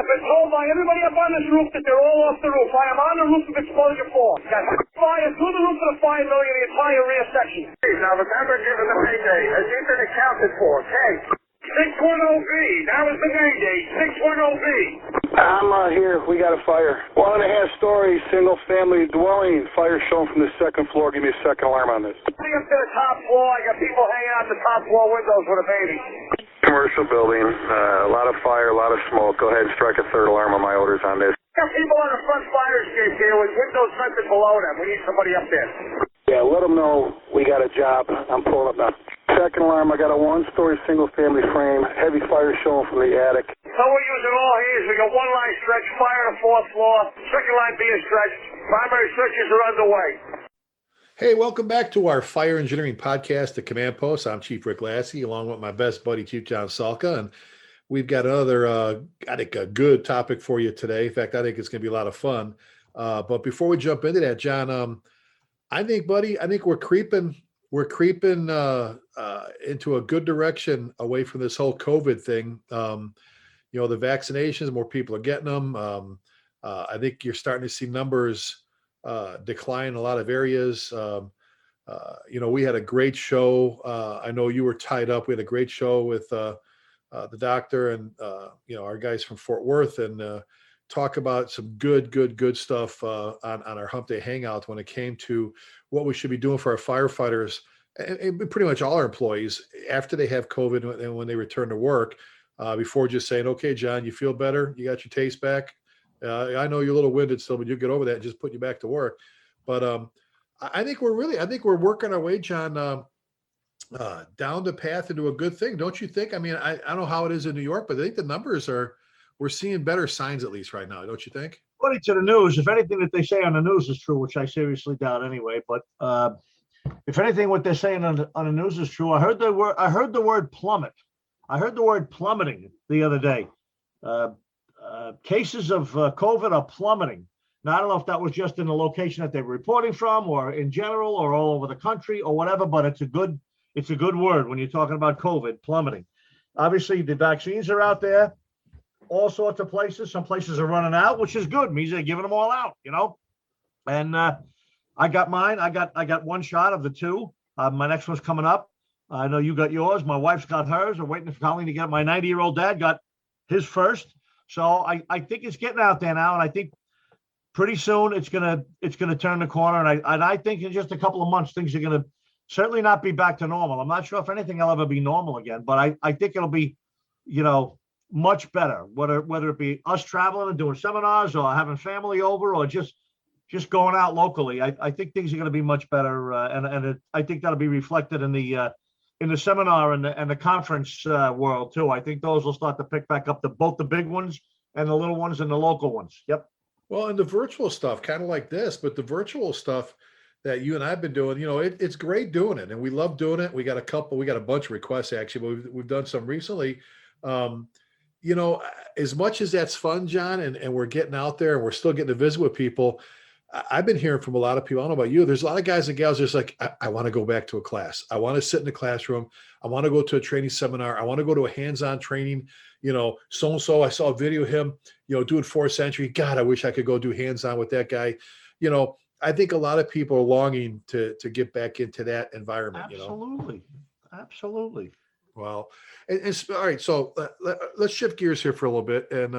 I've been told by everybody up on this roof that they're all off the roof. I am on the roof of exposure 4. Got fire through the roof of the 5 million, the entire rear section. Now remember, given the payday, has he been accounted for? Okay. 610B, that was the name date, 610B. I'm here. We got a fire. 1.5-story, single-family dwelling. Fire shown from the 2nd floor. Give me a second alarm on this. Up to the top floor, I got people hanging out the top floor windows with a baby. Commercial building, a lot of fire, a lot of smoke. Go ahead and strike a 3rd alarm on my orders on this. Got people on the front fire escape here with windows vented below them. We need somebody up there. Yeah, let them know we got a job. I'm pulling up now. 2nd alarm, I got a 1-story single-family frame. Heavy fire showing from the attic. So we're using all hands. We got 1 line stretch, fire on the 4th floor, 2nd line being stretched. Primary searches are underway. Hey, welcome back to our Fire Engineering Podcast, The Command Post. I'm Chief Rick Lassie, along with my best buddy, Chief John Salka, and we've got another, I think, a good topic for you today. In fact, I think it's going to be a lot of fun. But before we jump into that, John, I think, buddy, we're creeping into a good direction away from this whole COVID thing. The vaccinations, more people are getting them. I think you're starting to see numbers decline in a lot of areas. We had a great show. I know you were tied up. We had a great show with the doctor and our guys from Fort Worth, and talk about some good stuff on our Hump Day Hangout when it came to what we should be doing for our firefighters and pretty much all our employees after they have COVID and when they return to work. Before just saying, okay, John, you feel better? You got your taste back? I know you're a little winded still, but you'll get over that and just put you back to work. But I think we're working our way, John, down the path into a good thing. Don't you think? I mean, I don't know how it is in New York, but I think the numbers we're seeing better signs at least right now. Don't you think? According to the news, if anything that they say on the news is true, which I seriously doubt anyway, but if anything what they're saying on the news is true, I heard the word plummet. I heard the word plummeting the other day. Cases of COVID are plummeting. Now, I don't know if that was just in the location that they're reporting from or in general or all over the country or whatever, but it's a good word when you're talking about COVID, plummeting. Obviously, the vaccines are out there, all sorts of places. Some places are running out, which is good. It means they're giving them all out, And I got mine. I got 1 shot of the 2. My next one's coming up. I know you got yours. My wife's got hers. We're waiting for Colleen to get my 90-year-old dad got his first. So I think it's getting out there now, and I think pretty soon it's gonna turn the corner. And I think in just a couple of months things are gonna certainly not be back to normal. I'm not sure if anything will ever be normal again, but I think it'll be, much better. Whether it be us traveling and doing seminars or having family over or just going out locally, I think things are going to be much better, and I think that'll be reflected in the seminar and the conference world too. I think those will start to pick back up both the big ones and the little ones and the local ones. Yep. Well, and the virtual stuff, kind of like this, but the virtual stuff that you and I've been doing, it's great doing it, and we love doing it. We got a bunch of requests actually, but we've done some recently. As much as that's fun, John, and we're getting out there and we're still getting to visit with people, I've been hearing from a lot of people, I don't know about you, there's a lot of guys and gals just like, I want to go back to a class. I want to sit in the classroom. I want to go to a training seminar. I want to go to a hands-on training. So-and-so, I saw a video of him, doing 4th century. God, I wish I could go do hands-on with that guy. I think a lot of people are longing to get back into that environment. Absolutely. Well, and all right. So let's shift gears here for a little bit. And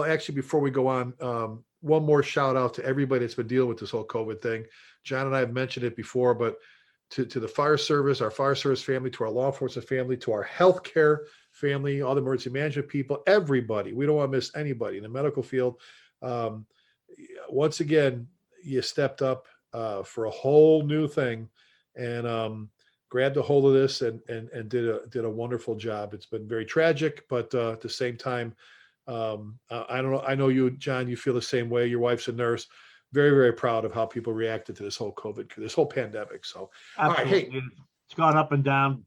actually, before we go on, one more shout out to everybody that's been dealing with this whole COVID thing. John and I have mentioned it before, but to the fire service, our fire service family, to our law enforcement family, to our healthcare family, all the emergency management people, everybody. We don't want to miss anybody in the medical field. Once again, you stepped up for a whole new thing, and grabbed a hold of this and did a wonderful job. It's been very tragic, but at the same time, I don't know. I know you, John, you feel the same way. Your wife's a nurse. Very, very proud of how people reacted to this whole COVID, this whole pandemic. So, absolutely. All right, hey. It's gone up and down,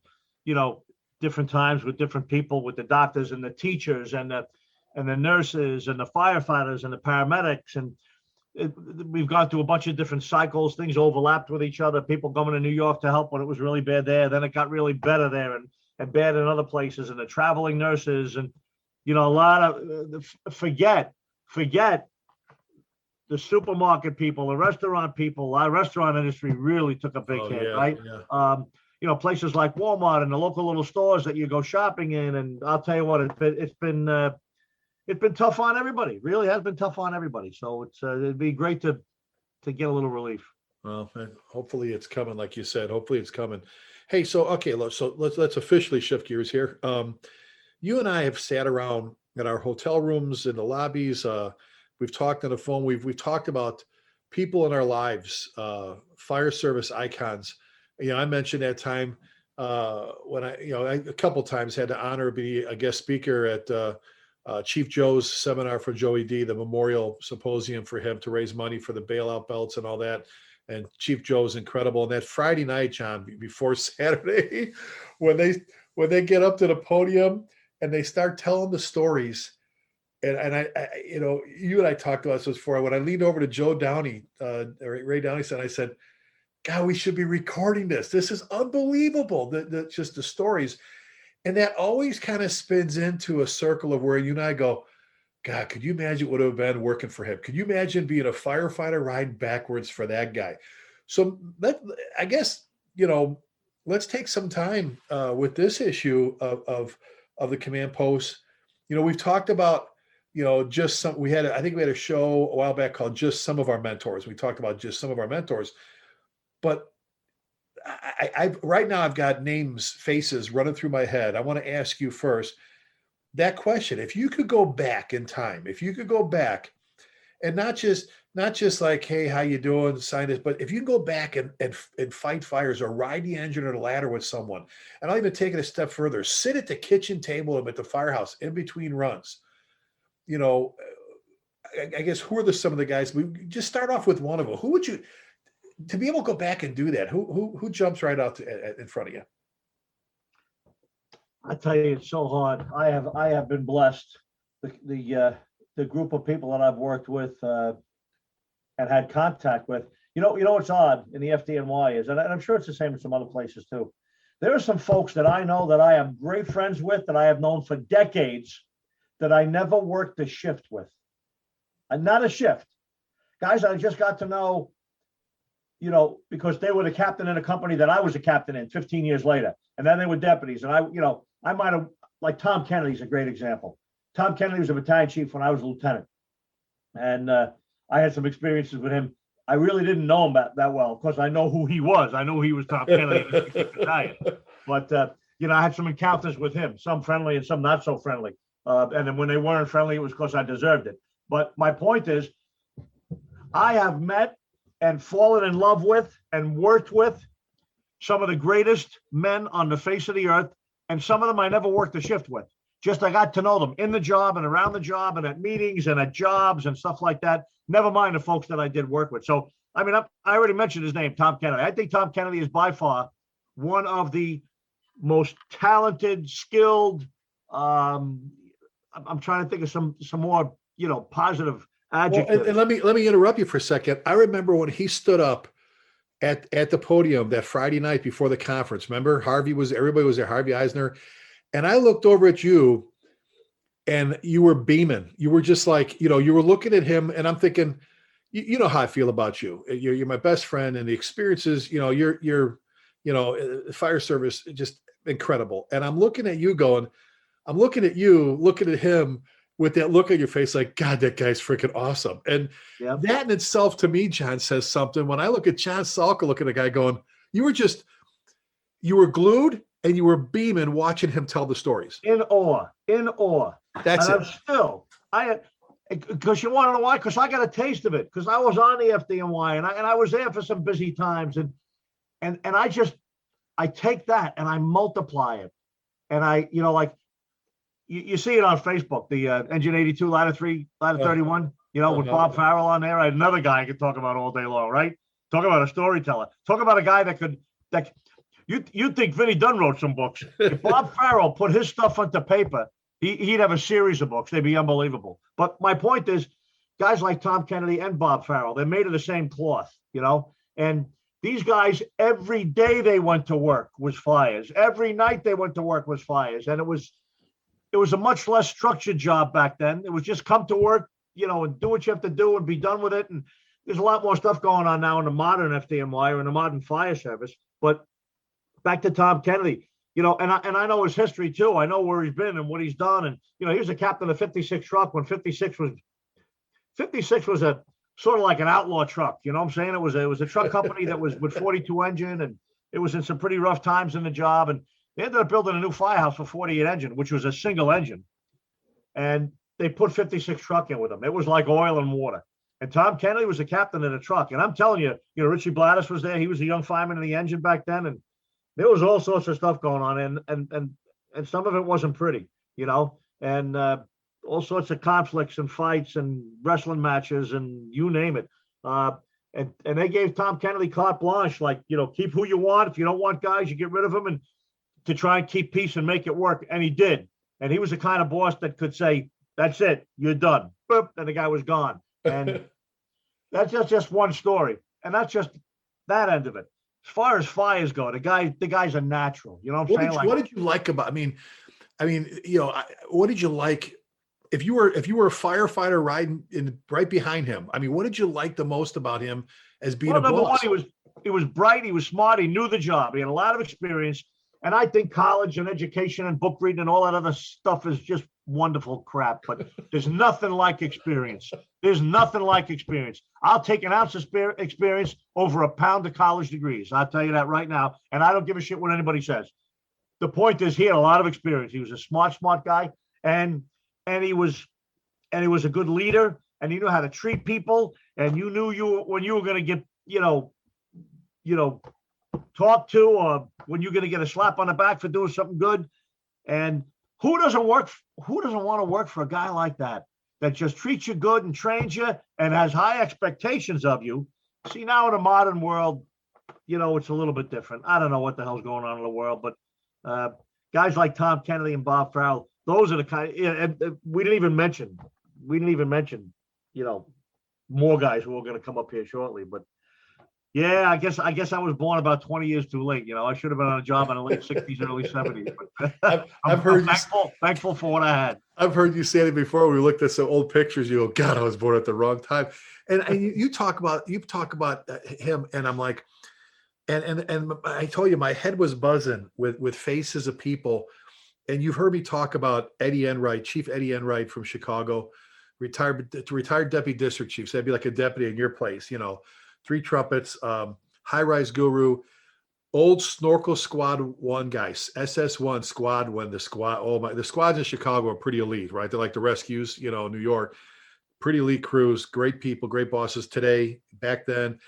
different times with different people, with the doctors and the teachers and the nurses and the firefighters and the paramedics. And we've gone through a bunch of different cycles. Things overlapped with each other. People coming to New York to help when it was really bad there. Then it got really better there and bad in other places. And the traveling nurses and You know, a lot of forget the supermarket people, the restaurant people, our restaurant industry really took a big hit, right? Yeah. You know, places like Walmart and the local little stores that you go shopping in, and I'll tell you what, it's been tough on everybody. It really has been tough on everybody. So it'd be great to get a little relief. Well, hopefully it's coming, like you said. Hopefully it's coming. Hey, so okay, let's officially shift gears here. You and I have sat around in our hotel rooms, in the lobbies. We've talked on the phone. We've talked about people in our lives, fire service icons. You know, I mentioned that time when I a couple times had the honor of being a guest speaker at Chief Joe's seminar for Joey D, the memorial symposium for him to raise money for the bailout belts and all that. And Chief Joe's incredible. And that Friday night, John, before Saturday, when they get up to the podium and they start telling the stories, and I you know, you and I talked about this before. When I leaned over to Joe Downey, Ray Downey said, I said, God, we should be recording this. This is unbelievable. Just the stories. And that always kind of spins into a circle of where you and I go, God, could you imagine what it would have been working for him? Could you imagine being a firefighter riding backwards for that guy? So I guess, you know, let's take some time with this issue of the command posts. You know, we've talked about, you know, just some, I think we had a show a while back called Just Some of Our Mentors. We talked about just some of our mentors, but I right now I've got names, faces running through my head. I want to ask you first that question. If you could go back in time, if you could go back and not just like, hey, how you doing? Sign this, but if you can go back and fight fires or ride the engine or the ladder with someone, and I'll even take it a step further, sit at the kitchen table at the firehouse in between runs, you know, I guess, who are some of the guys? We just start off with one of them. Who would you, to be able to go back and do that? Who jumps right out in front of you? I tell you, it's so hard. I have been blessed. The group of people that I've worked with and had contact with. You know what's odd in the FDNY is, and I'm sure it's the same in some other places too. There are some folks that I know that I am great friends with, that I have known for decades, that I never worked a shift with. And not a shift. Guys that I just got to know, you know, because they were the captain in a company that I was a captain in 15 years later. And then they were deputies. And I might have, like Tom Kennedy's a great example. Tom Kennedy was a battalion chief when I was a lieutenant. And I had some experiences with him. I really didn't know him that well. Of course, I know who he was. I knew he was Tom Kennedy in the 60th Battalion. But, you know, I had some encounters with him, some friendly and some not so friendly. And then when they weren't friendly, it was because I deserved it. But my point is, I have met and fallen in love with and worked with some of the greatest men on the face of the earth. And some of them I never worked a shift with. Just I got to know them in the job and around the job and at meetings and at jobs and stuff like that. Never mind the folks that I did work with. So, I mean, I already mentioned his name, Tom Kennedy. I think Tom Kennedy is by far one of the most talented, skilled, I'm trying to think of some more, you know, positive adjectives. Well, and let me interrupt you for a second. I remember when he stood up at the podium that Friday night before the conference. Remember, everybody was there, Harvey Eisenhower. And I looked over at you and you were beaming. You were just like, you know, you were looking at him and I'm thinking, you know how I feel about you. You're my best friend, and the experiences, you know, you're you know, fire service, just incredible. And I'm looking at you looking at him with that look on your face, like, God, that guy's freaking awesome. And that in itself, to me, John, says something. When I look at John Salka, looking at a guy going, you were glued and you were beaming watching him tell the stories. In awe. That's and it. Because you want to know why? Because I got a taste of it. Because I was on the FDNY and I was there for some busy times. And I take that and I multiply it. And I, you know, like, you see it on Facebook, the Engine 82, Ladder 3, Ladder 31, you know, with Bob Farrell on there. I had another guy I could talk about all day long, right? Talk about a storyteller. Talk about a guy that you'd think Vinny Dunn wrote some books. If Bob Farrell put his stuff onto paper, he'd have a series of books. They'd be unbelievable. But my point is, guys like Tom Kennedy and Bob Farrell, they're made of the same cloth, you know? And these guys, every day they went to work was fires. Every night they went to work was fires. And it was it was a much less structured job back then. It was just come to work, and do what you have to do and be done with it. And there's a lot more stuff going on now in the modern FDNY or in the modern fire service. But back to Tom Kennedy, and I know his history too. I know where he's been and what he's done. And, he was a captain of 56 truck when 56 was a sort of like an outlaw truck. You know what I'm saying? It was a truck company that was with 42 engine, and it was in some pretty rough times in the job. And they ended up building a new firehouse for 48 engine, which was a single engine. And they put 56 truck in with them. It was like oil and water. And Tom Kennedy was the captain of the truck. And I'm telling you, Richie Blattis was there. He was a young fireman in the engine back then. And there was all sorts of stuff going on. And some of it wasn't pretty, and all sorts of conflicts and fights and wrestling matches and you name it. And they gave Tom Kennedy carte blanche, like, keep who you want. If you don't want guys, you get rid of them, and to try and keep peace and make it work. And he did. And he was the kind of boss that could say, that's it, you're done. Boop, and the guy was gone. And that's just one story. And that's just that end of it. As far as fires go, the guy's a natural. You know what I'm saying? What did you like about? What did you like? If you were a firefighter riding right behind him, what did you like the most about him as being a boss? Number one, he was bright, he was smart, he knew the job, he had a lot of experience, and I think college and education and book reading and all that other stuff is just wonderful crap. But there's nothing like experience. There's nothing like experience. I'll take an ounce of experience over a pound of college degrees. I'll tell you that right now, and I don't give a shit what anybody says. The point is, he had a lot of experience. He was a smart guy, and he was a good leader, and he knew how to treat people, and you knew when you were going to get, talked to, or when you're going to get a slap on the back for doing something good. And who doesn't want to work for a guy like that just treats you good and trains you and has high expectations of you? See, now in the modern world, it's a little bit different. I don't know what the hell's going on in the world, but guys like Tom Kennedy and Bob Farrell, those are the kind. And we didn't even mention, more guys who are going to come up here shortly. But yeah, I guess I was born about 20 years too late. I should have been on a job in the late 60s, early 70s. But I'm thankful for what I had. I've heard you say it before. We looked at some old pictures. You go, God, I was born at the wrong time. And you talk about him, and I'm like, and I told you my head was buzzing with faces of people. And you've heard me talk about Eddie Enright, Chief Eddie Enright from Chicago, retired deputy district chief. So that'd be like a deputy in your place, 3 trumpets, high-rise guru, old Snorkel Squad 1 guys, SS1 Squad 1, the squads in Chicago are pretty elite, right? They're like the rescues, New York, pretty elite crews, great people, great bosses today, back then.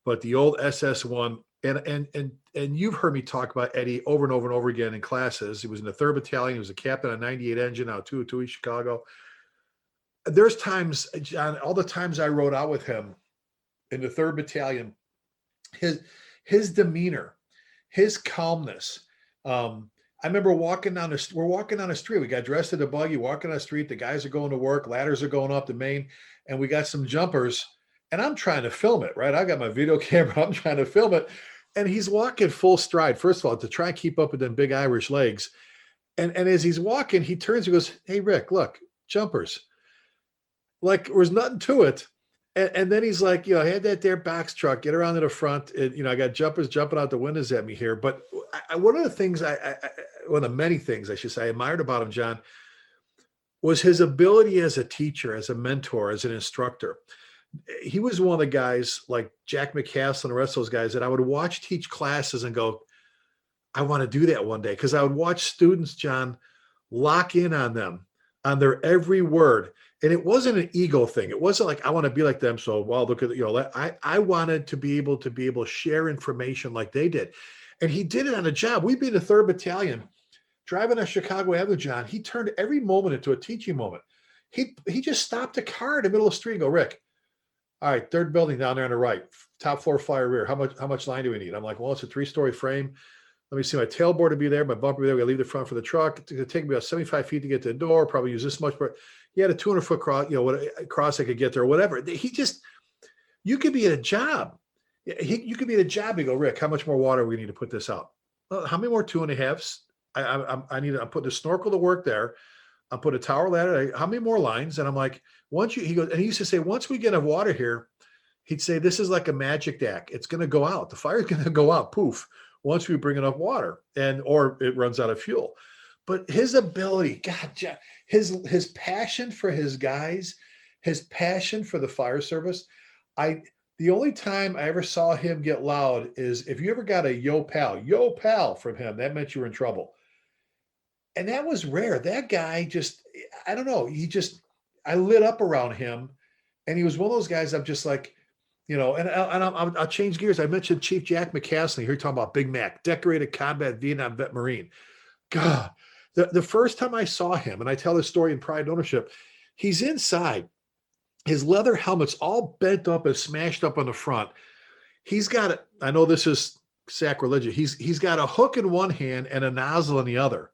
But the old SS1, and you've heard me talk about Eddie over and over and over again in classes. He was in the 3rd Battalion. He was a captain on 98 engine, now 202 Chicago. There's times, John, all the times I rode out with him in the 3rd Battalion, his demeanor, his calmness. I remember we're walking down the street. We got dressed in a buggy, walking on the street. The guys are going to work. Ladders are going up the main, and we got some jumpers. And I'm trying to film it, right? I got my video camera. I'm trying to film it. And he's walking full stride, first of all, to try and keep up with them big Irish legs. And as he's walking, he turns and goes, hey, Rick, look, jumpers. Like, there was nothing to it. And then he's like, I had that there box truck, get around to the front. And, I got jumpers jumping out the windows at me here. But one of the things one of the many things I should say I admired about him, John, was his ability as a teacher, as a mentor, as an instructor. He was one of the guys like Jack McCaslin and the rest of those guys that I would watch teach classes and go, I want to do that one day. Because I would watch students, John, lock in on them, on their every word. And it wasn't an ego thing. It wasn't like, I want to be like them. So, well, look at, I wanted to be able to share information like they did. And he did it on a job. We'd be in the 3rd Battalion driving on Chicago Avenue, John. He turned every moment into a teaching moment. He just stopped a car in the middle of the street and go, Rick, all right, 3rd building down there on the right, top floor fire rear. How much line do we need? I'm like, well, it's a 3-story frame. Let me see, my tailboard to be there, my bumper be there. We leave the front for the truck. It's going to take me about 75 feet to get to the door. Probably use this much, but he had a 200-foot cross I could get there, or whatever. You could be at a job. You could be at a job and go, Rick, how much more water we need to put this out? Well, how many more 2.5s? I'm putting the snorkel to work there. I'll put a tower ladder. How many more lines? And I'm like, he goes, and he used to say, once we get enough water here, he'd say, this is like a magic deck. It's going to go out. The fire's going to go out. Poof. Once we bring enough water or it runs out of fuel. But his ability, God, his passion for his guys, his passion for the fire service. The only time I ever saw him get loud is if you ever got a yo pal from him, that meant you were in trouble. And that was rare. That guy just, I don't know. I lit up around him, and he was one of those guys. I'm just like, and I'll change gears. I mentioned Chief Jack McCaslin. Here talking about Big Mac, decorated combat Vietnam vet Marine. God, the first time I saw him, and I tell this story in Pride and Ownership, he's inside. His leather helmet's all bent up and smashed up on the front. He's got it. I know this is sacrilegious. He's got a hook in one hand and a nozzle in the other.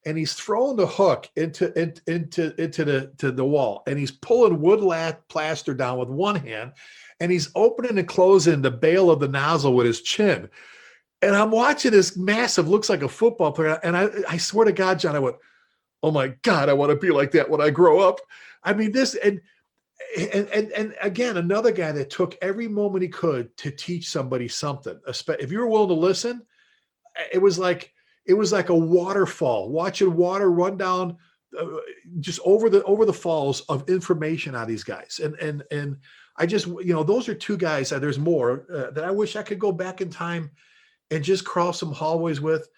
And he's throwing the hook into the wall, and he's pulling wood plaster down with one hand, and he's opening and closing the bail of the nozzle with his chin. And I'm watching this massive, looks like a football player, and I swear to God, John, I went, oh my God, I want to be like that when I grow up. I mean, this and again, another guy that took every moment he could to teach somebody something. If you were willing to listen, it was like a waterfall, watching water run down just over the falls of information on these guys. And I just, those are two guys. There's more that I wish I could go back in time and just cross some hallways with.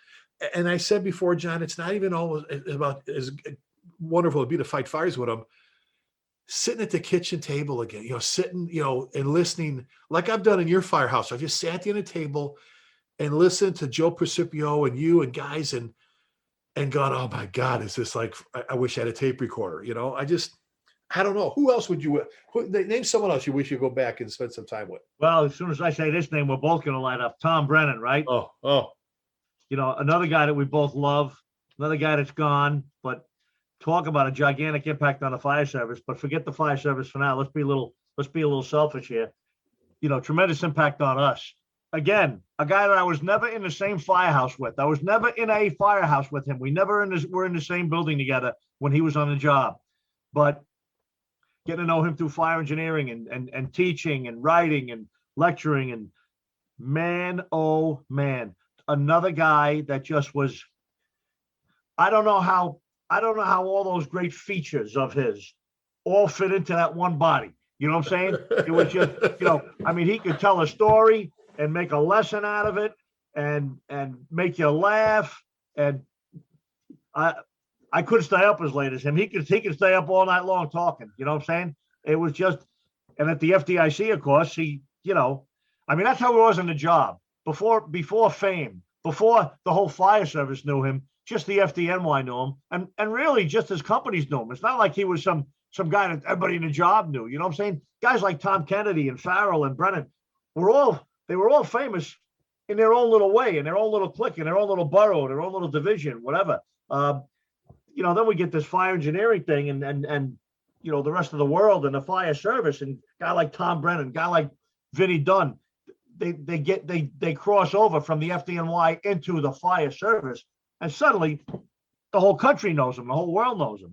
And I said before, John, it's not even always about as wonderful to be to fight fires with them. Sitting at the kitchen table again, sitting, and listening like I've done in your firehouse. I've just sat there at the table and listened to Joe Precipio and you and guys and gone, oh my God, is this like, I wish I had a tape recorder. I don't know. Who else would you, name someone else you wish you'd go back and spend some time with? Well, as soon as I say this name, we're both going to light up. Tom Brennan, right? Oh. Another guy that we both love, another guy that's gone, but talk about a gigantic impact on the fire service. But forget the fire service for now. Let's be a little selfish here. Tremendous impact on us. Again, a guy that I was never in the same firehouse with. I was never in a firehouse with him. We never were in the same building together when he was on the job. But getting to know him through fire engineering and teaching and writing and lecturing, and man, oh man, another guy that just was, I don't know how all those great features of his all fit into that one body. You know what I'm saying? It was just, he could tell a story and make a lesson out of it and make you laugh. And I couldn't stay up as late as him. He could stay up all night long talking. You know what I'm saying? It was just, and at the FDIC, of course, that's how he was on the job. Before fame, before the whole fire service knew him, just the FDNY knew him, and really just his companies knew him. It's not like he was some guy that everybody in the job knew. You know what I'm saying? Guys like Tom Kennedy and Farrell and Brennan were all famous in their own little way, in their own little clique, in their own little borough, their own little division, whatever. Then we get this fire engineering thing and the rest of the world and the fire service, and a guy like Tom Brennan, guy like Vinnie Dunn, they cross over from the FDNY into the fire service. And suddenly, the whole country knows him. The whole world knows him,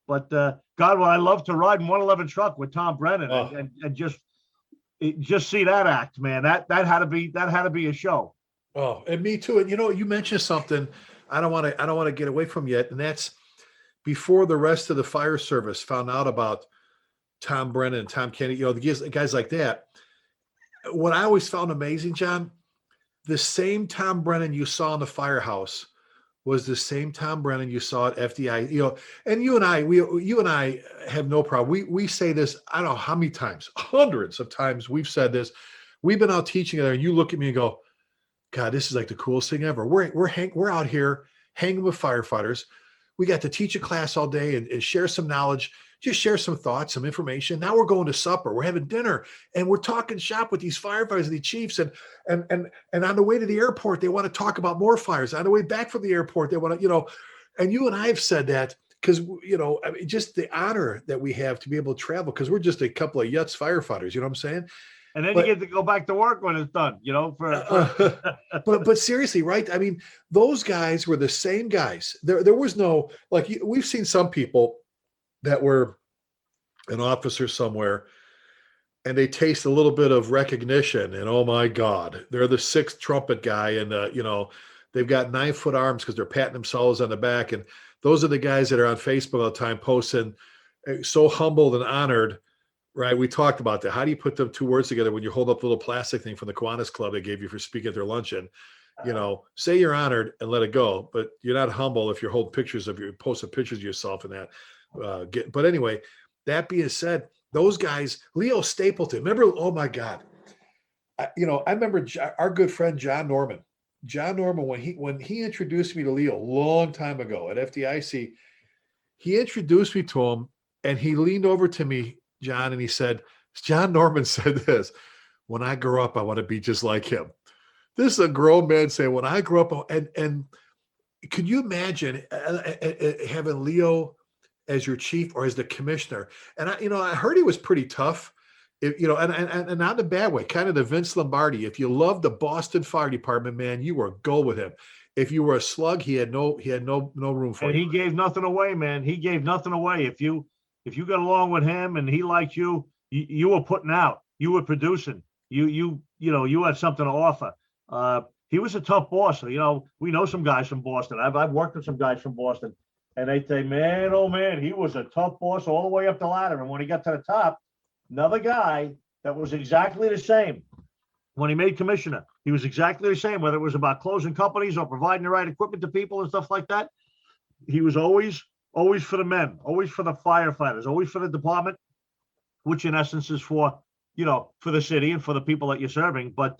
But God, would I love to ride in 111 truck with Tom Brennan and just see that act, man. That had to be a show. Oh, and me too. And you mentioned something I don't want to get away from yet, and that's before the rest of the fire service found out about Tom Brennan, Tom Kennedy, the guys like that. What I always found amazing, John, the same Tom Brennan you saw in the firehouse was the same Tom Brennan you saw at FDI, and you and I have no problem. We say this, I don't know how many times, hundreds of times we've said this. We've been out teaching there, and you look at me and go, God, this is like the coolest thing ever. We're out here hanging with firefighters. We got to teach a class all day and share some knowledge, just share some thoughts, some information. Now we're going to supper. We're having dinner, and we're talking shop with these firefighters and the chiefs. And on the way to the airport, they want to talk about more fires. On the way back from the airport, they want to, and you and I have said that because, just the honor that we have to be able to travel, because we're just a couple of Yutz firefighters, you know what I'm saying? And then you get to go back to work when it's done, but seriously, right? I mean, those guys were the same guys. There was no, like, we've seen some people that were an officer somewhere and they taste a little bit of recognition and, oh my God, they're the sixth trumpet guy. And, they've got 9-foot arms because they're patting themselves on the back. And those are the guys that are on Facebook all the time posting, so humbled and honored. Right. We talked about that. How do you put them two words together when you hold up the little plastic thing from the Kiwanis Club they gave you for speaking at their luncheon? Say you're honored and let it go, but you're not humble if you're holding pictures of you, posting pictures of yourself and that. But anyway, that being said, those guys, Leo Stapleton, remember, oh my God. I remember our good friend, John Norman, when he introduced me to Leo a long time ago at FDIC, he introduced me to him and he leaned over to me, John, and he said, John Norman said this, when I grow up, I want to be just like him. This is a grown man saying, when I grow up, and could you imagine having Leo as your chief or as the commissioner? And I heard he was pretty tough, and not in a bad way, kind of the Vince Lombardi. If you loved the Boston Fire Department, man, you were go with him. If you were a slug, he had no room for you. And he gave nothing away, man. He gave nothing away. If you got along with him and he liked you, you were putting out, you were producing, you had something to offer. He was a tough boss. We know some guys from Boston. I've worked with some guys from Boston, and they say, man, oh man, he was a tough boss all the way up the ladder. And when he got to the top, another guy that was exactly the same. When he made commissioner, he was exactly the same, whether it was about closing companies or providing the right equipment to people and stuff like that. He was always for the men, always for the firefighters, always for the department, which in essence is for the city and for the people that you're serving. But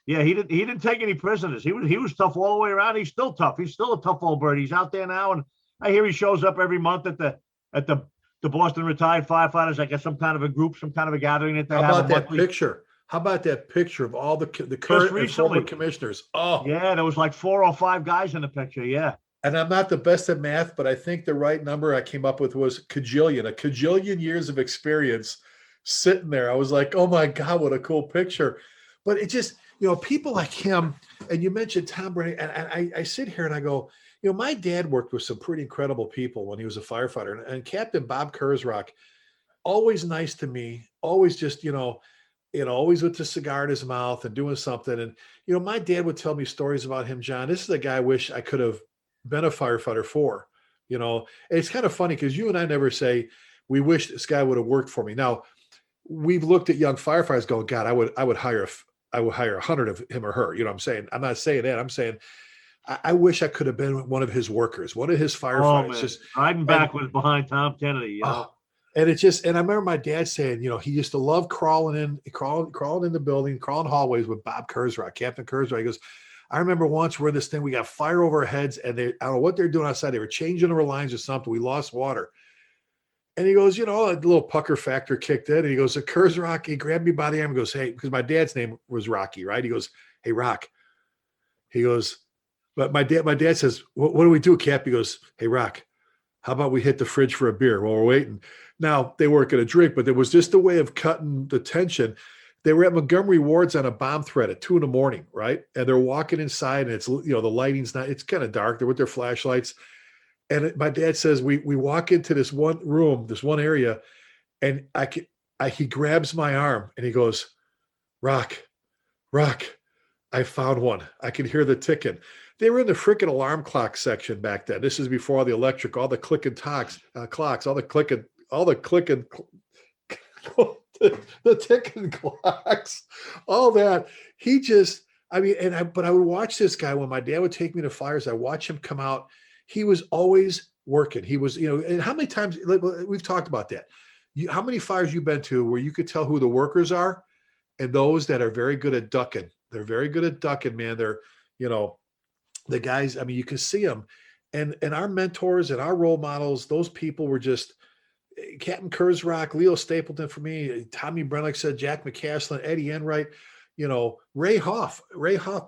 he didn't take any prisoners. He was tough all the way around. He's still tough. He's still a tough old bird. He's out there now, and I hear he shows up every month at the Boston retired firefighters. I guess some kind of a group, some kind of a gathering that they have. How about that picture of all the current and former commissioners? Oh, yeah, there was like 4 or 5 guys in the picture. Yeah. And I'm not the best at math, but I think the right number I came up with was a cajillion years of experience sitting there. I was like, oh my God, what a cool picture. But it just, people like him, and you mentioned Tom Brennan, and I sit here and I go, my dad worked with some pretty incredible people when he was a firefighter. And Captain Bob Kurzrock, always nice to me, always just, always with the cigar in his mouth and doing something. And, my dad would tell me stories about him, John. This is a guy I wish I could have been a firefighter for. And it's kind of funny because you and I never say, we wish this guy would have worked for me. Now, we've looked at young firefighters going, God, I would hire 100 of him or her. You know what I'm saying? I'm not saying that. I'm saying, I wish I could have been one of his workers, one of his firefighters. Just riding backwards behind Tom Kennedy. And I remember my dad saying, he used to love crawling in the building, crawling hallways with Bob Kurzrock, Captain Kurzrock. He goes, I remember once we're in this thing, we got fire over our heads, and I don't know what they're doing outside. They were changing our lines or something. We lost water. And he goes, a little pucker factor kicked in. And he goes, Kurzrock, he grabbed me by the arm and goes, hey, because my dad's name was Rocky, right? He goes, hey, Rock. He goes, but my dad says, what do we do, Cap? He goes, hey, Rock, how about we hit the fridge for a beer while we're waiting? Now, they weren't going to drink, but there was just a way of cutting the tension. They were at Montgomery Ward's on a bomb threat at 2 a.m, right? And they're walking inside, and it's, the lighting's not, it's kind of dark. They're with their flashlights. And my dad says, we walk into this one room, this one area, and he grabs my arm and he goes, Rock, I found one. I can hear the ticking. They were in the freaking alarm clock section back then. This is before all the electric, all the clicking clocks, all the clicking, the ticking clocks, all that. He just, but I would watch this guy when my dad would take me to fires. I watch him come out. He was always working. He was, and how many times, we've talked about that. How many fires you've been to where you could tell who the workers are and those that are very good at ducking. They're very good at ducking, man. They're, the guys, you can see them. And our mentors and our role models, those people were just Captain Kurzrock, Leo Stapleton for me, Tommy Brennan said, Jack McCaslin, Eddie Enright, Ray Hoff,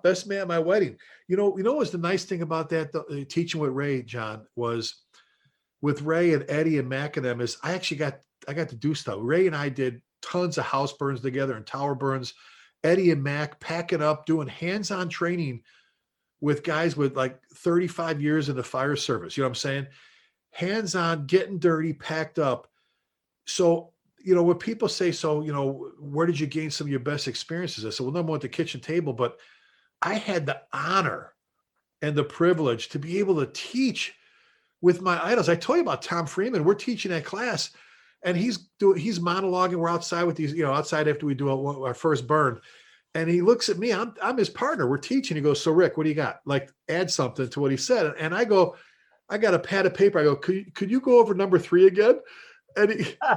best man at my wedding. What was the nice thing about that, teaching with Ray, John, was with Ray and Eddie and Mac and them is I got to do stuff. Ray and I did tons of house burns together and tower burns. Eddie and Mac packing up, doing hands-on training with guys with like 35 years in the fire service. You know what I'm saying? Hands-on, getting dirty, packed up. So, you know, when people say, so, you know, where did you gain some of your best experiences? I said, well, number one, at the kitchen table, but I had the honor and the privilege to be able to teach with my idols. I told you about Tom Freeman. We're teaching that class, and he's monologuing. We're outside with these, you know, outside after we do our first burn. And he looks at me, I'm his partner. We're teaching. He goes, so Rick, what do you got? Like, add something to what he said. And I go, I got a pad of paper. I go, could you go over number 3 again? And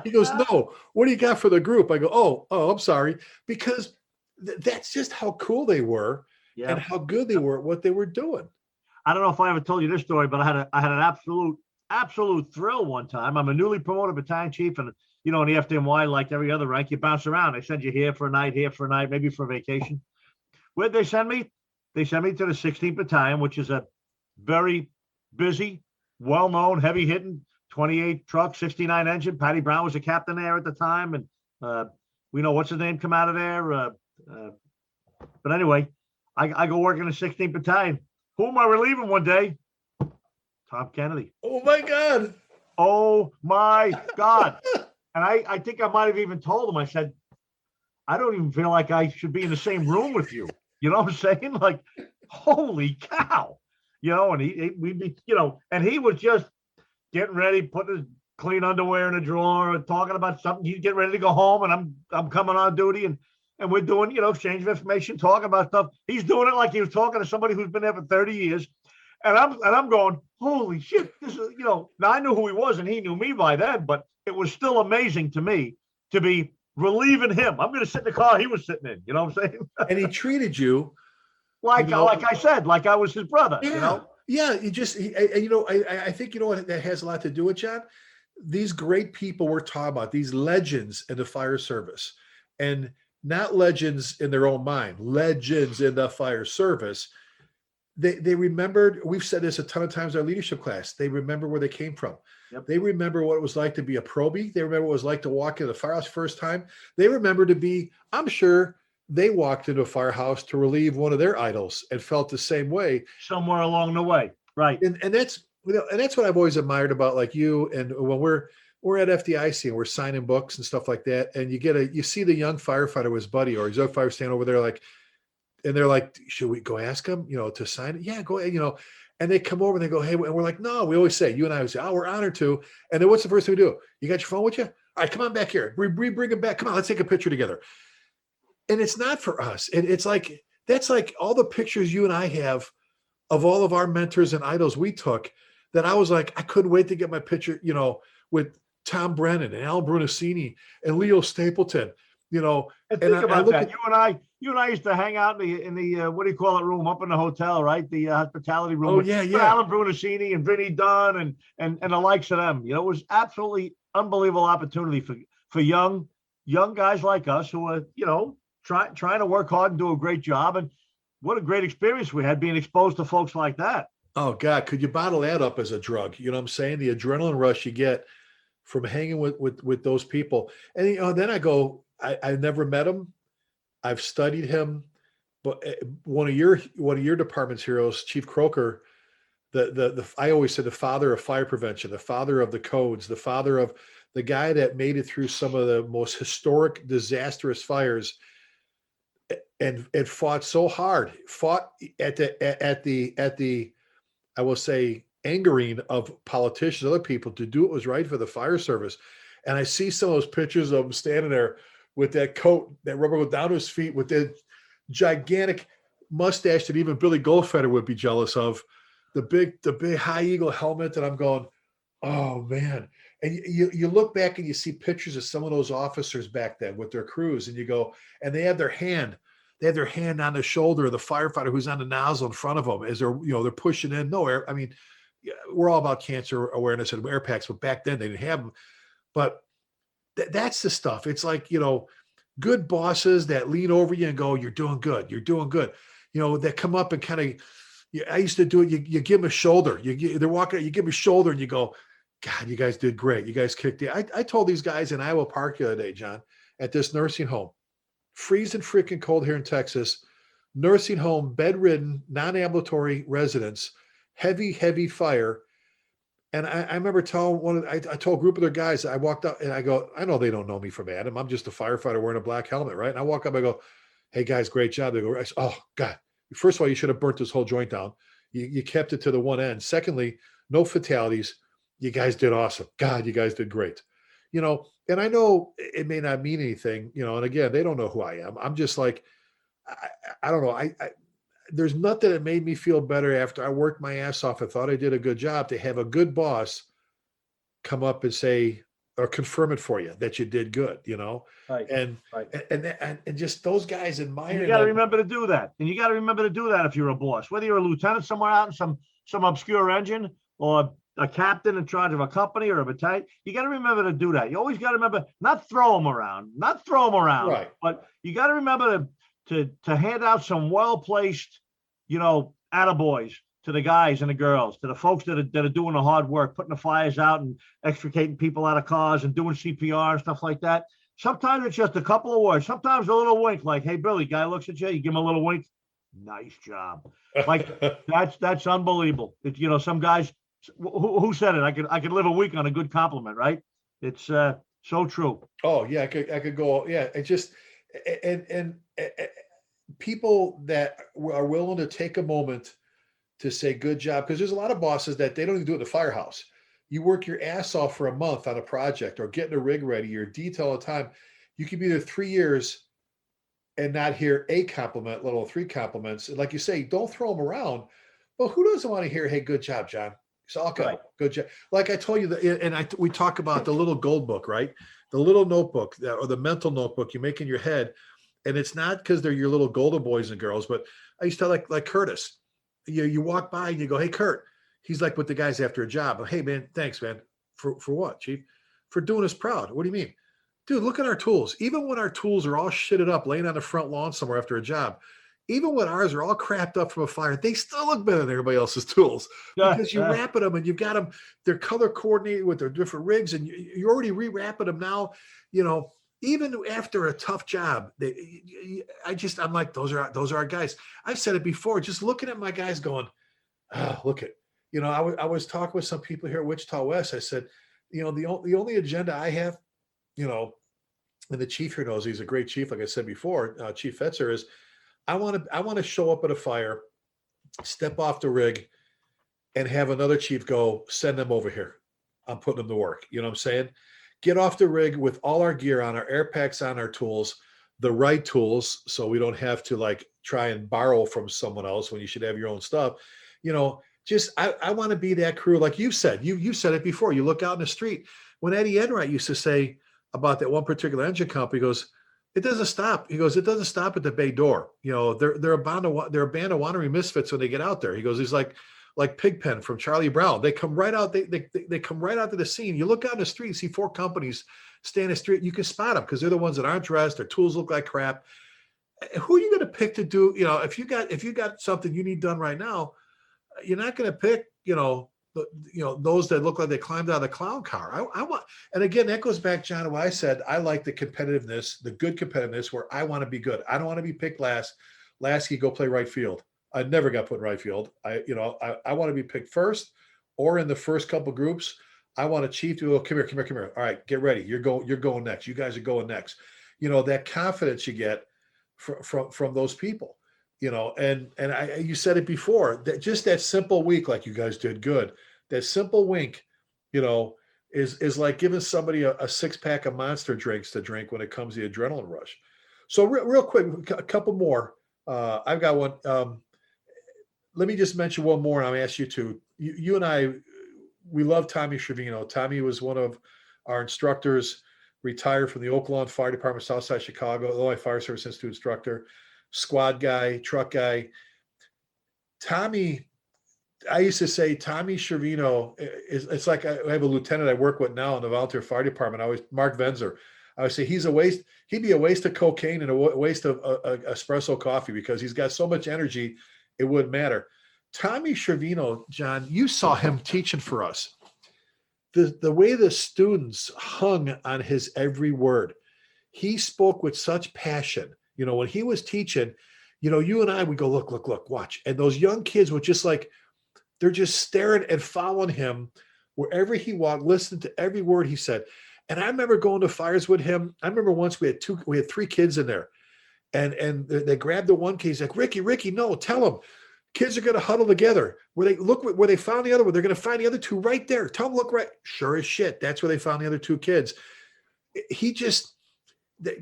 he goes, no, what do you got for the group? I go, oh, I'm sorry. Because that's just how cool they were and how good they were at what they were doing. I don't know if I ever told you this story, but I had an absolute thrill one time. I'm a newly promoted battalion chief, and you know, in the FDNY, like every other rank, you bounce around. They send you here for a night, maybe for a vacation. Where'd they send me? They sent me to the 16th Battalion, which is a very busy, well-known, heavy-hitting 28 truck, 69 engine. Patty Brown was the captain there at the time, and we know what's his name come out of there. But anyway, I go work in the 16th Battalion. Who am I relieving one day? Tom Kennedy. Oh my God. Oh my God. And I think I might have even told him, I said, I don't even feel like I should be in the same room with you. You know what I'm saying? Like, holy cow. You know, and we'd be, you know, and he was just getting ready, putting his clean underwear in a drawer and talking about something. He'd get ready to go home, and I'm coming on duty, and we're doing, you know, exchange of information, talking about stuff. He's doing it like he was talking to somebody who's been there for 30 years. And I'm going, holy shit, this is, you know, now I knew who he was and he knew me by then, but it was still amazing to me to be relieving him. I'm going to sit in the car he was sitting in, you know what I'm saying? And he treated you like I said, like I was his brother, yeah. You know? Yeah, you know, I think, you know what that has a lot to do with, John? These great people we're talking about, these legends in the fire service, and not legends in their own mind, legends in the fire service. They remembered, we've said this a ton of times in our leadership class, they remember where they came from. Yep. They remember what it was like to be a probie. They remember what it was like to walk into the firehouse first time. They remember to be, I'm sure they walked into a firehouse to relieve one of their idols and felt the same way. Somewhere along the way. Right. And that's, you know, and that's what I've always admired about like you. And when we're at FDIC and we're signing books and stuff like that, and you see the young firefighter with his buddy or his young firefighter standing over there like, and they're like, should we go ask him, you know, to sign it? Yeah, go ahead, you know. And they come over and they go, hey, and we're like, no, we always say, you and I would say, oh, we're honored to. And then what's the first thing we do? You got your phone with you? All right, come on back here. We bring him back. Come on, let's take a picture together. And it's not for us. And it's like, that's like all the pictures you and I have of all of our mentors and idols we took, that I was like, I couldn't wait to get my picture, you know, with Tom Brennan and Al Brunacini and Leo Stapleton, you know. And think about that. You and I used to hang out in the what do you call it room up in the hotel, right? The hospitality room. Oh yeah, yeah. Alan Brunacini and Vinny Dunn and the likes of them. You know, it was absolutely unbelievable opportunity for young guys like us who are, you know, trying to work hard and do a great job. And what a great experience we had being exposed to folks like that. Oh God, could you bottle that up as a drug? You know what I'm saying? The adrenaline rush you get from hanging with those people. And you know, then I go, I never met him. I've studied him, but one of your department's heroes, Chief Croker, I always said the father of fire prevention, the father of the codes, the father of the guy that made it through some of the most historic, disastrous fires, and fought so hard, fought at the I will say angering of politicians, other people, to do what was right for the fire service. And I see some of those pictures of him standing there with that coat, that rubber go down to his feet, with that gigantic mustache that even Billy Goldfeder would be jealous of, the big high eagle helmet, that I'm going, oh man. And you look back and you see pictures of some of those officers back then with their crews, and you go, and they have their hand on the shoulder of the firefighter who's on the nozzle in front of them as they're, you know, they're pushing in. No air. I mean, we're all about cancer awareness and air packs, but back then they didn't have them. But that's the stuff. It's like, you know, good bosses that lean over you and go, you're doing good. You're doing good. You know, that come up and kind of, I used to do it. You give them a shoulder. They're walking, you give them a shoulder and you go, God, you guys did great. You guys kicked it. I told these guys in Iowa Park the other day, John, at this nursing home, freezing freaking cold here in Texas, nursing home, bedridden, non-ambulatory residents, heavy fire. And I remember telling I told a group of their guys, I walked up and I go, I know they don't know me from Adam. I'm just a firefighter wearing a black helmet, right? And I walk up, I go, hey guys, great job. They go, oh God, first of all, you should have burnt this whole joint down. You kept it to the one end. Secondly, no fatalities. You guys did awesome. God, you guys did great. And I know it may not mean anything, and again, they don't know who I am. I'm just like, I don't know. There's nothing that made me feel better after I worked my ass off and thought I did a good job to have a good boss come up and say, or confirm it for you that you did good, Right. And just those guys admire. You got to remember to do that. And you got to remember to do that if you're a boss, whether you're a lieutenant somewhere out in some obscure engine or a captain in charge of a company or a battalion. You got to remember to do that. You always got to remember, not throw them around, right. But you got to remember to hand out some well-placed, attaboys to the guys and the girls, to the folks that are doing the hard work, putting the fires out and extricating people out of cars and doing CPR and stuff like that. Sometimes it's just a couple of words. Sometimes a little wink, like, hey, Billy, guy looks at you, you give him a little wink. Nice job. Like that's unbelievable. Some guys, who said it? I could live a week on a good compliment, right? It's so true. Oh yeah, I could go. Yeah, it just and people that are willing to take a moment to say good job, because there's a lot of bosses that they don't even do it in the firehouse. You work your ass off for a month on a project or getting a rig ready, your detail all the time. You could be there 3 years and not hear a compliment, let alone 3 compliments. And like you say, don't throw them around. Well, who doesn't want to hear, hey, good job, John? So okay, right. Good job. Like I told you, we talk about the little gold book, right? The little notebook or the mental notebook you make in your head. And it's not because they're your little golden boys and girls, but I used to like Curtis. You walk by and you go, hey, Kurt. He's like with the guys after a job. Hey, man, thanks, man. For what, Chief? For doing us proud. What do you mean? Dude, look at our tools. Even when our tools are all shitted up, laying on the front lawn somewhere after a job, even when ours are all crapped up from a fire, they still look better than everybody else's tools because you wrapping them and you've got them, they're color coordinated with their different rigs and you're already re-wrapping them now, even after a tough job. I'm like, those are our guys. I've said it before, just looking at my guys going, look at, I was talking with some people here at Wichita West. I said, the only agenda I have, and the chief here knows he's a great chief. Like I said before, Chief Fetzer is, I want to show up at a fire, step off the rig, and have another chief go, send them over here. I'm putting them to work. You know what I'm saying? Get off the rig with all our gear on, our air packs on, our tools, the right tools, so we don't have to like try and borrow from someone else when you should have your own stuff. Just I want to be that crew. Like you said, you said it before. You look out in the street. When Eddie Enright used to say about that one particular engine company, he goes, it doesn't stop. He goes, it doesn't stop at the bay door. They're a band of wandering misfits when they get out there. He goes, he's like Pigpen from Charlie Brown. They come right out. They come right out to the scene. You look out in the street, you see 4 companies stay in the street. You can spot them because they're the ones that aren't dressed. Their tools look like crap. Who are you going to pick to do? If you got something you need done right now, you're not going to pick, those that look like they climbed out of the clown car. I want, and again, that goes back, John, to what I said. I like the competitiveness, the good competitiveness where I want to be good. I don't want to be picked last. Last, you go play right field. I never got put in right field. I want to be picked first or in the first couple groups. I want a chief to go, come here. All right, get ready. You're going next. You guys are going next. That confidence you get from those people. And you said it before, that just that simple wink, like you guys did good. That simple wink, is like giving somebody a 6-pack of Monster drinks to drink when it comes to the adrenaline rush. So real quick, a couple more. I've got one. Let me just mention one more, and I'm asking you to. You and I, we love Tommy Schervino. Tommy was one of our instructors, retired from the Oak Lawn Fire Department, Southside Chicago, Illinois Fire Service Institute instructor. Squad guy, truck guy. Tommy, I used to say Tommy Schervino it's like I have a lieutenant I work with now in the volunteer fire department. Mark Venzer. I would say he's a waste. He'd be a waste of cocaine and a waste of espresso coffee because he's got so much energy, it wouldn't matter. Tommy Schervino, John, you saw him teaching for us. The way the students hung on his every word. he spoke with such passion. You know, when he was teaching, you know, you and I would go, look, watch. And those young kids were just like, they're just staring and following him wherever he walked, listening to every word he said. And I remember going to fires with him. I remember once we had 3 kids in there, and they grabbed the one kid. He's like, Ricky, no, tell them. Kids are going to huddle together. Where they found the other one. They're going to find the other 2 right there. Tell them, look right. Sure as shit. That's where they found the other 2 kids. He just,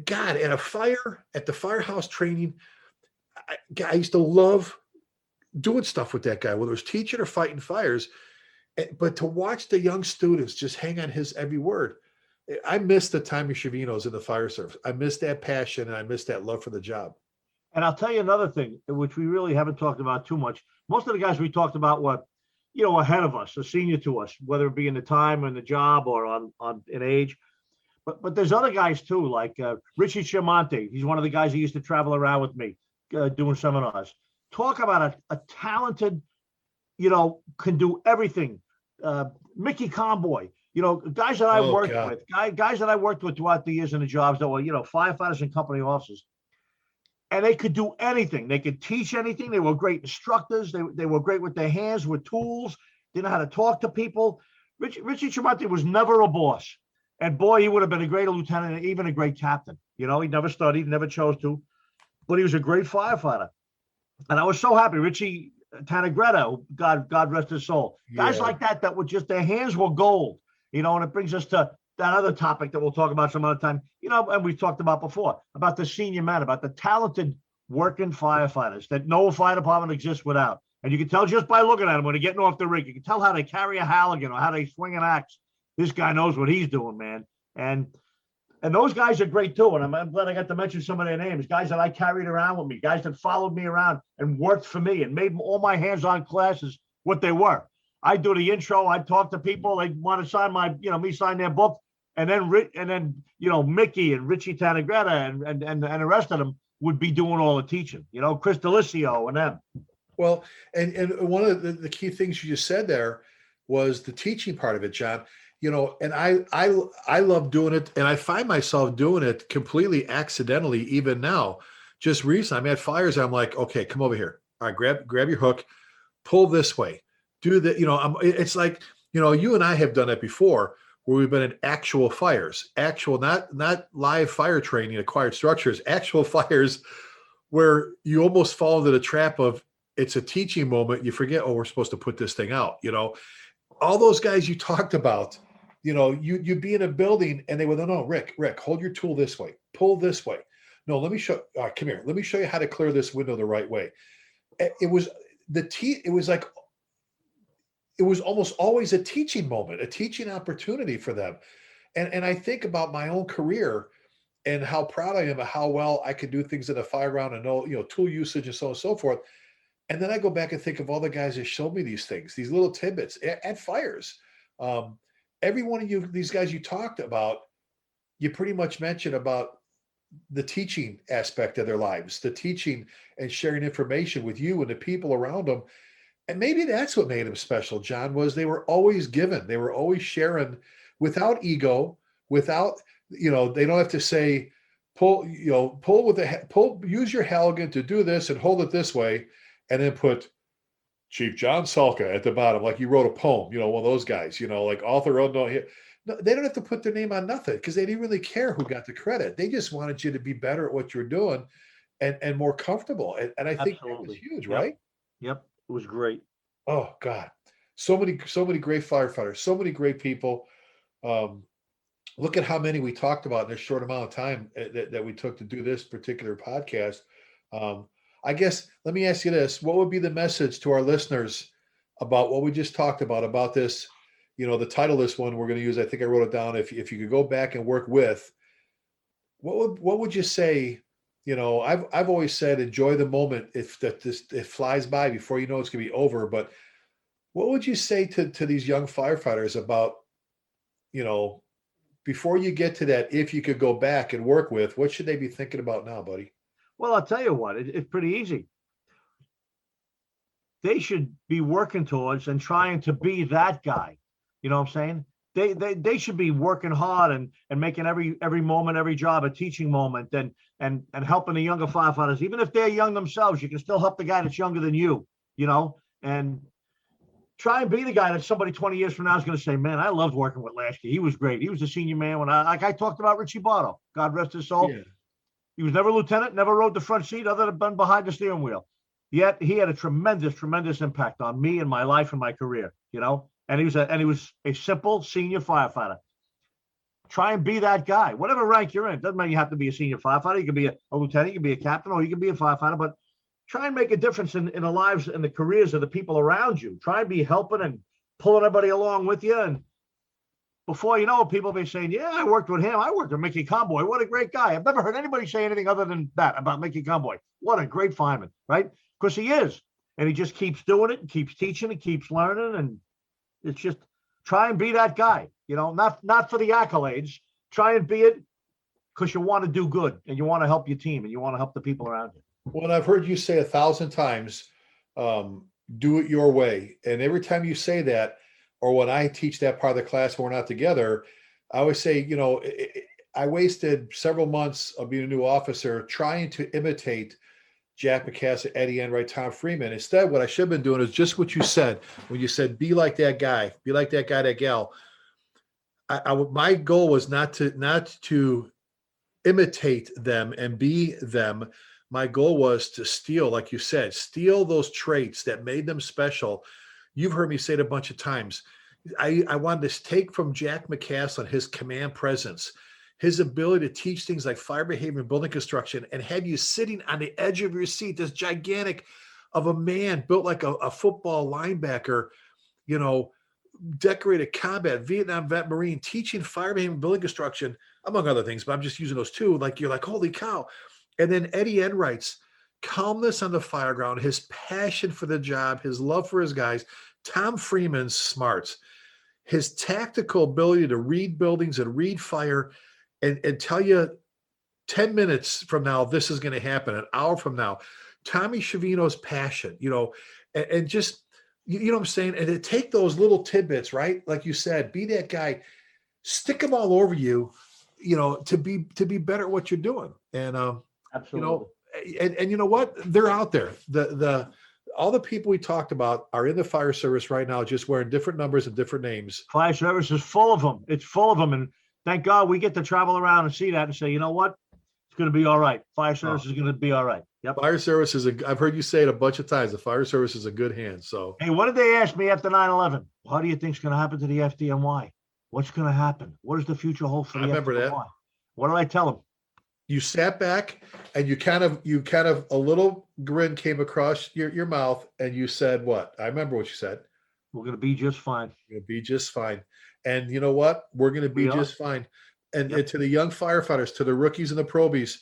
God, at the firehouse training, I used to love doing stuff with that guy, whether it was teaching or fighting fires. But to watch the young students just hang on his every word. I miss the Tommy Schiavinos in the fire service. I miss that passion, and I miss that love for the job. And I'll tell you another thing, which we really haven't talked about too much. Most of the guys we talked about were, you know, ahead of us, a senior to us, whether it be in the time or in the job or on in age. But there's other guys too, like Richie Chiamonte. He's one of the guys who used to travel around with me doing seminars. Talk about a talented, you know, can do everything. Mickey Conboy, you know, guys that I worked with, guys that I worked with throughout the years in the jobs that were, you know, firefighters and company officers. And they could do anything. They could teach anything. They were great instructors. They were great with their hands, with tools. They know how to talk to people. Richie Tremonti was never a boss. And boy, he would have been a great lieutenant and even a great captain. You know, he never studied, never chose to. But he was a great firefighter. And I was so happy. Richie Tanagretta, God rest his soul. Guys like that were just, their hands were gold. You know, and it brings us to that other topic that we'll talk about some other time, you know, and we've talked about before, about the senior man, about the talented working firefighters that no fire department exists without. And you can tell just by looking at them when they're getting off the rig, you can tell how they carry a Halligan or how they swing an axe. This guy knows what he's doing, man. And those guys are great too. And I'm glad I got to mention some of their names, guys that I carried around with me, guys that followed me around and worked for me and made all my hands-on classes what they were. I do the intro. I talk to people. They want to sign me sign their book. And then, you know, Mickey and Richie Tanagretta and the rest of them would be doing all the teaching, you know, Chris Delisio and them. Well, and one of the key things you just said there was the teaching part of it, John. You know, and I love doing it, and I find myself doing it completely accidentally even now. Just recently, I'm at fires. I'm like, okay, come over here. All right, grab your hook, pull this way, do that. You know, it's like, you know, you and I have done it before, where we've been in actual fires, not live fire training, acquired structures, actual fires, where you almost fall into the trap of it's a teaching moment. You forget, oh, we're supposed to put this thing out. You know, all those guys you talked about. You know, you'd be in a building and they would, no, Rick, hold your tool this way, pull this way. No, let me show, come here. Let me show you how to clear this window the right way. It was almost always a teaching moment, a teaching opportunity for them. And I think about my own career and how proud I am of how well I can do things in a fire ground and know, you know, tool usage and so on and so forth. And then I go back and think of all the guys that showed me these things, these little tidbits at fires. Every one of these guys you talked about, you pretty much mentioned about the teaching aspect of their lives, the teaching and sharing information with you and the people around them. And maybe that's what made them special, John, was they were always giving. They were always sharing without ego, without, you know, they don't have to say, use your Halligan to do this and hold it this way. And then put Chief John Salka at the bottom, like you wrote a poem, you know, one of those guys, you know, like author unknown. No, they don't have to put their name on nothing because they didn't really care who got the credit. They just wanted you to be better at what you're doing and more comfortable. And I think that was huge, right? Yep. It was great. Oh God. So many great firefighters, so many great people. Look at how many we talked about in this short amount of time that we took to do this particular podcast. I guess, let me ask you this. What would be the message to our listeners about what we just talked about this, you know, the title of this one we're going to use, I think I wrote it down. If you could go back and work with, what would you say? You know, I've always said, enjoy the moment it flies by before you know it's going to be over. But what would you say to these young firefighters about, you know, before you get to that, if you could go back and work with, what should they be thinking about now, buddy? Well, I'll tell you what, it's pretty easy. They should be working towards and trying to be that guy. You know what I'm saying? they should be working hard and making every moment, every job a teaching moment, and helping the younger firefighters. Even if they're young themselves, you can still help the guy that's younger than you, and try and be the guy that somebody 20 years from now is going to say, man, I loved working with Lasky. He was great. He was a senior man when I talked about Richie Barto, God rest his soul. Yeah. He was never a lieutenant, never rode the front seat other than been behind the steering wheel. Yet he had a tremendous, tremendous impact on me and my life and my career, and he was a simple senior firefighter. Try and be that guy, whatever rank you're in. Doesn't mean you have to be a senior firefighter. You can be a lieutenant, you can be a captain, or you can be a firefighter, but try and make a difference in the lives and the careers of the people around you. Try and be helping and pulling everybody along with you. And before you know it, people will be saying, yeah, I worked with him. I worked with Mickey Conboy. What a great guy. I've never heard anybody say anything other than that about Mickey Conboy. What a great fireman, right? Because he is. And he just keeps doing it and keeps teaching and keeps learning. And it's just try and be that guy, not for the accolades. Try and be it because you want to do good and you want to help your team and you want to help the people around you. Well, I've heard you say 1,000 times, do it your way. And every time you say that, or when I teach that part of the class when we're not together, I always say, I wasted several months of being a new officer trying to imitate Jack McCass, Eddie Enright, Tom Freeman. Instead, what I should have been doing is just what you said. When you said, be like that guy, be like that guy, that gal. My goal was not to imitate them and be them. My goal was to steal, like you said, steal those traits that made them special. You've heard me say it a bunch of times. I wanted to take from Jack McCaslin his command presence, his ability to teach things like fire behavior and building construction, and have you sitting on the edge of your seat, this gigantic of a man built like a football linebacker, decorated combat, Vietnam vet Marine, teaching fire behavior and building construction, among other things, but I'm just using those two. Like, you're like, holy cow. And then Eddie Enright's calmness on the fire ground, his passion for the job, his love for his guys, Tom Freeman's smarts, his tactical ability to read buildings and read fire and tell you 10 minutes from now, this is going to happen, an hour from now. Tommy Schiavino's passion, and just, you know what I'm saying? And to take those little tidbits, right? Like you said, be that guy, stick them all over you, to be better at what you're doing. And, absolutely. And you know what? They're out there. All the people we talked about are in the fire service right now, just wearing different numbers and different names. Fire service is full of them. It's full of them. And thank God we get to travel around and see that and say, you know what? It's going to be all right. Fire service is going to be all right. Yep. Fire service I've heard you say it a bunch of times. The fire service is a good hand. So, hey, what did they ask me after 9/11? How do you think is going to happen to the FDNY? What's going to happen? What does the future hold for the FDNY? I remember that. What did I tell them? You sat back and you kind of a little grin came across your mouth and you said what? I remember what you said. We're going to be just fine. We're going to be just fine. And you know what? We're going to be just fine. And, and to the young firefighters, to the rookies and the probies,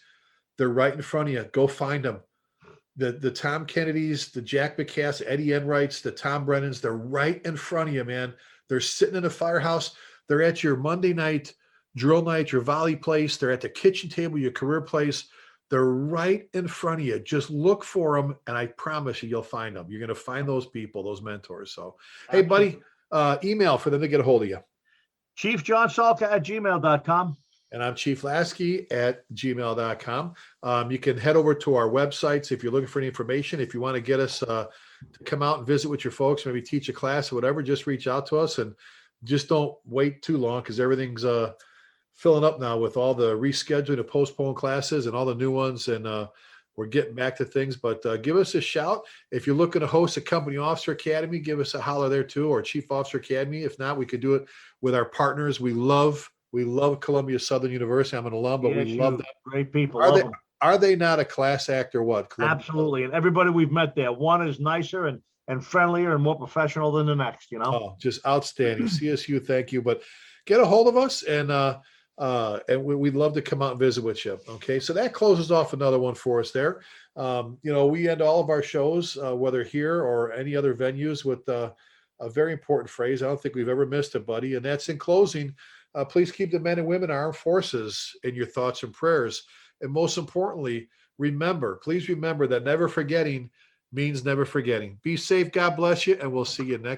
they're right in front of you. Go find them. The Tom Kennedys, the Jack McCass, Eddie Enrights, the Tom Brennans, they're right in front of you, man. They're sitting in a firehouse. They're at your Monday night drill night, your volley place. They're at the kitchen table, your career place. They're right in front of you. Just look for them, and I promise you'll find them. You're going to find those people, those mentors. So, hey, buddy, email for them to get a hold of you. ChiefJohnSalka@gmail.com. And I'm Chief Lasky at gmail.com. You can head over to our websites if you're looking for any information. If you want to get us to come out and visit with your folks, maybe teach a class or whatever, just reach out to us and just don't wait too long because everything's filling up now with all the rescheduling of postponed classes and all the new ones. And we're getting back to things, but give us a shout. If you're looking to host a company officer academy, give us a holler there too, or Chief Officer Academy. If not, we could do it with our partners. We love Columbia Southern University. I'm an alum, but we love them. Great people. Are they not a class act or what? Columbia? Absolutely. And everybody we've met there, one is nicer and friendlier and more professional than the next, Oh, just outstanding. CSU, thank you. But get a hold of us and we'd love to come out and visit with you. Okay. So that closes off another one for us there. We end all of our shows, whether here or any other venues, with a very important phrase. I don't think we've ever missed it, buddy. And that's in closing. Please keep the men and women, armed forces, in your thoughts and prayers. And most importantly, please remember that never forgetting means never forgetting. Be safe. God bless you. And we'll see you next.